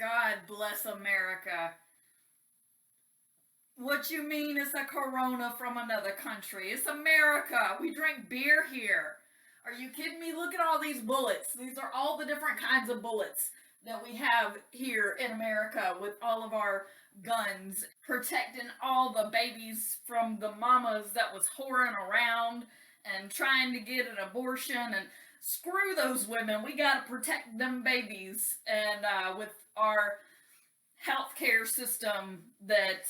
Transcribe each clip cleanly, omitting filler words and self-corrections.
God bless America. What you mean it's a corona from another country? It's America. We drink beer here. Are you kidding me? Look at all these bullets. These are all the different kinds of bullets that we have here in America with all of our guns, protecting all the babies from the mamas that was whoring around and trying to get an abortion. And screw those women. We got to protect them babies. And with our healthcare system that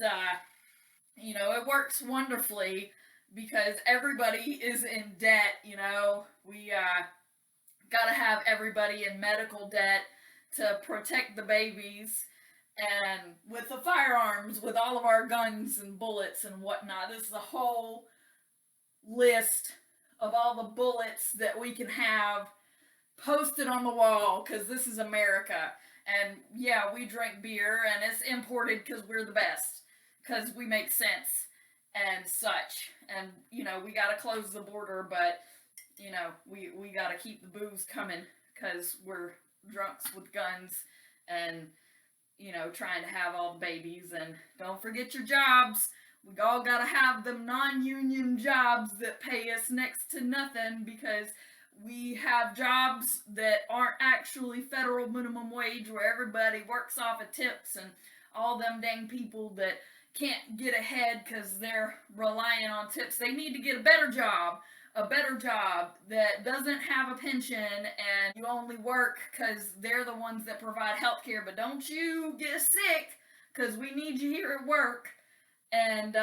it works wonderfully because everybody is in debt. We got to have everybody in medical debt to protect the babies. And with the firearms, with all of our guns and bullets and whatnot, this is a whole list of all the bullets that we can have posted on the wall because this is America. And yeah, we drink beer and it's imported because we're the best, because we make sense and such. And we got to close the border, but we got to keep the booze coming because we're drunks with guns and trying to have all the babies. And don't forget your jobs. We all got to have them non-union jobs that pay us next to nothing, because we have jobs that aren't actually federal minimum wage, where everybody works off of tips, and all them dang people that can't get ahead because they're relying on tips. They need to get a better job that doesn't have a pension, and you only work because they're the ones that provide health care. But don't you get sick, because we need you here at work. And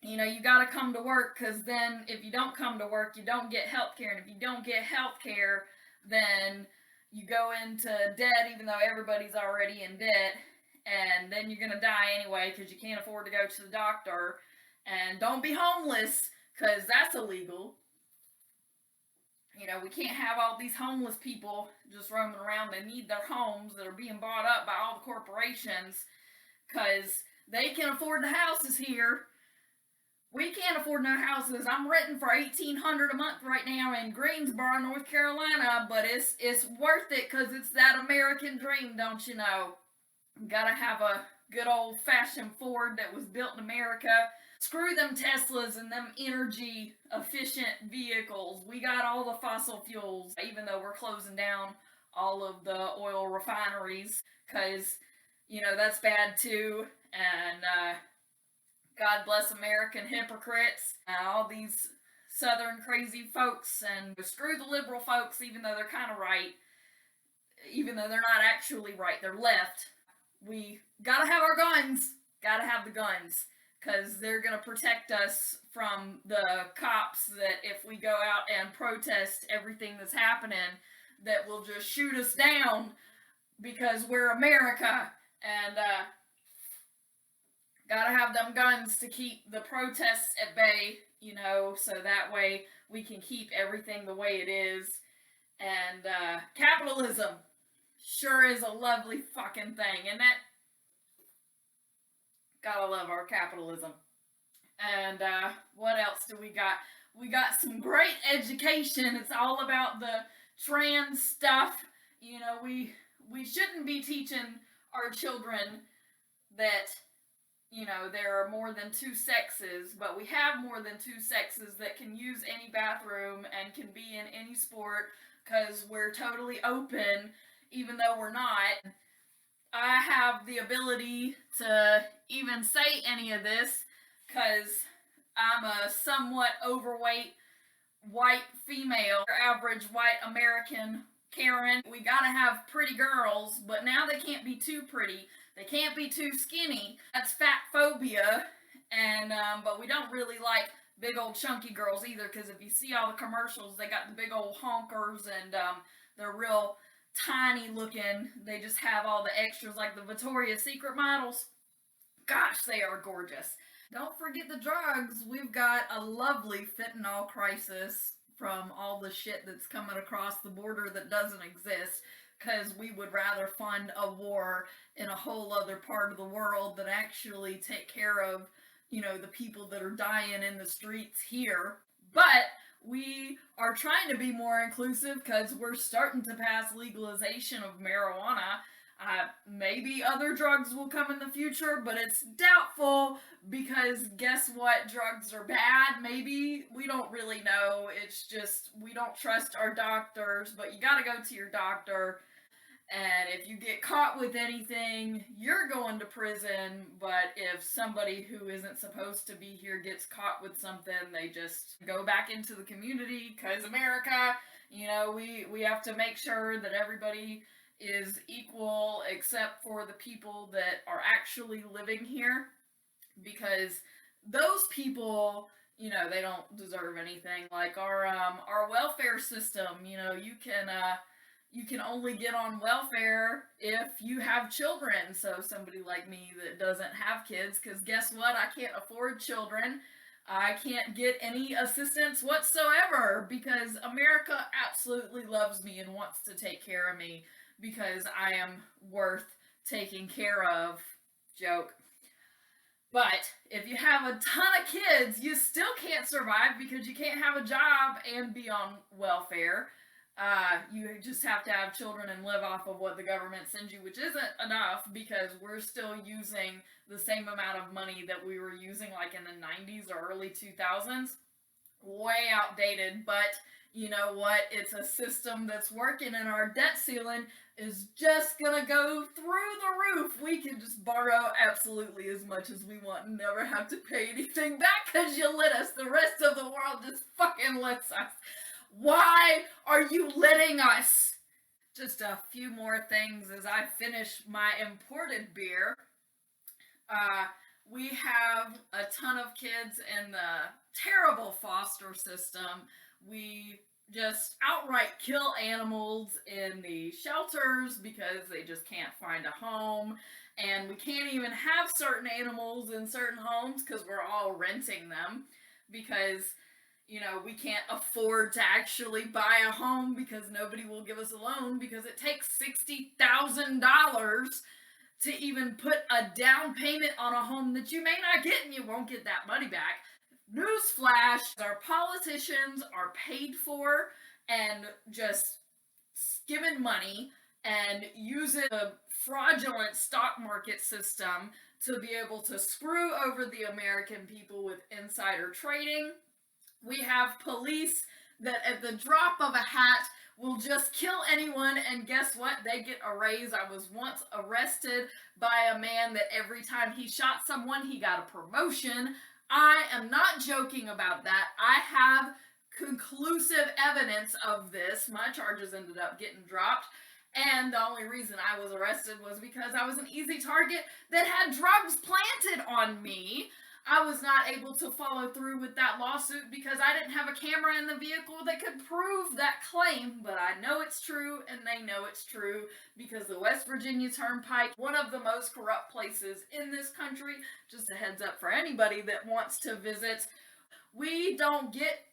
you got to come to work, because then if you don't come to work, you don't get health care. And if you don't get health care, then you go into debt, even though everybody's already in debt. And then you're going to die anyway because you can't afford to go to the doctor. And don't be homeless, because that's illegal. We can't have all these homeless people just roaming around. They need their homes that are being bought up by all the corporations, because they can afford the houses here. We can't afford no houses. I'm renting for $1,800 a month right now in Greensboro, North Carolina, but it's worth it because it's that American dream, don't you know? Gotta have a good old-fashioned Ford that was built in America. Screw them Teslas and them energy-efficient vehicles. We got all the fossil fuels, even though we're closing down all of the oil refineries, because, that's bad too. And God bless American hypocrites, all these Southern crazy folks, and screw the liberal folks, even though they're kind of right, even though they're not actually right, they're left. We gotta have our guns, gotta have the guns, because they're gonna protect us from the cops that if we go out and protest everything that's happening, that will just shoot us down because we're America. And gotta have them guns to keep the protests at bay, so that way we can keep everything the way it is. And capitalism sure is a lovely fucking thing, and that gotta love our capitalism. And what else do we got? We got some great education. It's all about the trans stuff. We shouldn't be teaching our children that there are more than two sexes, but we have more than two sexes that can use any bathroom and can be in any sport, because we're totally open, even though we're not. I have the ability to even say any of this because I'm a somewhat overweight white female, average white American Karen. We gotta have pretty girls, but now they can't be too pretty. They can't be too skinny. That's fat phobia. And but we don't really like big old chunky girls either, because if you see all the commercials, they got the big old honkers, and they're real tiny looking. They just have all the extras like the Victoria's Secret models. Gosh, they are gorgeous. Don't forget the drugs. We've got a lovely fentanyl crisis from all the shit that's coming across the border that doesn't exist, because we would rather fund a war in a whole other part of the world than actually take care of, the people that are dying in the streets here. But we are trying to be more inclusive because we're starting to pass legalization of marijuana. Maybe other drugs will come in the future, but it's doubtful because guess what? Drugs are bad. Maybe. We don't really know. It's just we don't trust our doctors, but you gotta go to your doctor. And if you get caught with anything, you're going to prison. But if somebody who isn't supposed to be here gets caught with something, they just go back into the community because America, we have to make sure that everybody is equal except for the people that are actually living here, because those people, they don't deserve anything. Like our welfare system, you can only get on welfare if you have children. So somebody like me that doesn't have kids, because guess what? I can't afford children. I can't get any assistance whatsoever because America absolutely loves me and wants to take care of me because I am worth taking care of. Joke. But if you have a ton of kids, you still can't survive because you can't have a job and be on welfare. You just have to have children and live off of what the government sends you, which isn't enough because we're still using the same amount of money that we were using like in the 90s or early 2000s. Way outdated, but you know what? It's a system that's working, and our debt ceiling is just gonna go through the roof. We can just borrow absolutely as much as we want and never have to pay anything back because you let us. The rest of the world just fucking lets us. Why are you letting us? Just a few more things as I finish my imported beer. We have a ton of kids in the terrible foster system. We just outright kill animals in the shelters because they just can't find a home. And we can't even have certain animals in certain homes because we're all renting them because we can't afford to actually buy a home because nobody will give us a loan because it takes $60,000 to even put a down payment on a home that you may not get, and you won't get that money back. Newsflash, our politicians are paid for and just skimming money and using a fraudulent stock market system to be able to screw over the American people with insider trading. We have police that at the drop of a hat will just kill anyone, and guess what? They get a raise. I was once arrested by a man that every time he shot someone, he got a promotion. I am not joking about that. I have conclusive evidence of this. My charges ended up getting dropped, and the only reason I was arrested was because I was an easy target that had drugs planted on me. I was not able to follow through with that lawsuit because I didn't have a camera in the vehicle that could prove that claim, but I know it's true, and they know it's true because the West Virginia Turnpike, one of the most corrupt places in this country, just a heads up for anybody that wants to visit, we don't get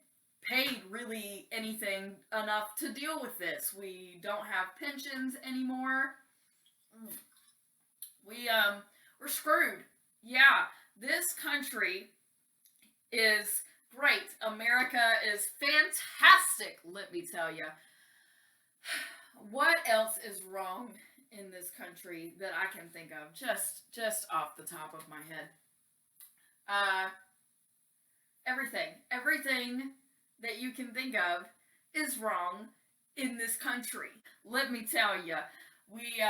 paid really anything enough to deal with this. We don't have pensions anymore. We're screwed. Yeah. This country is great. America is fantastic, let me tell you. What else is wrong in this country that I can think of just off the top of my head? Everything that you can think of is wrong in this country. Let me tell you, we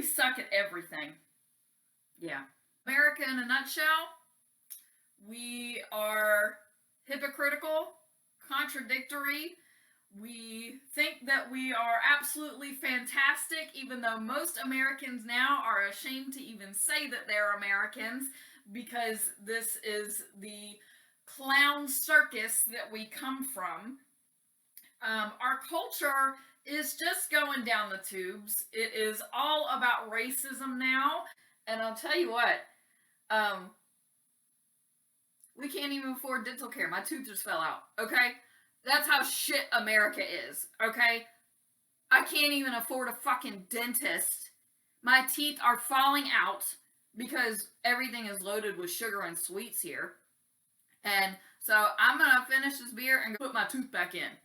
suck at everything. Yeah. America in a nutshell, we are hypocritical, contradictory. We think that we are absolutely fantastic, even though most Americans now are ashamed to even say that they're Americans because this is the clown circus that we come from. Our culture is just going down the tubes. It is all about racism now, and I'll tell you what, we can't even afford dental care. My tooth just fell out, okay? That's how shit America is, okay? I can't even afford a fucking dentist. My teeth are falling out because everything is loaded with sugar and sweets here. And so I'm gonna finish this beer and put my tooth back in.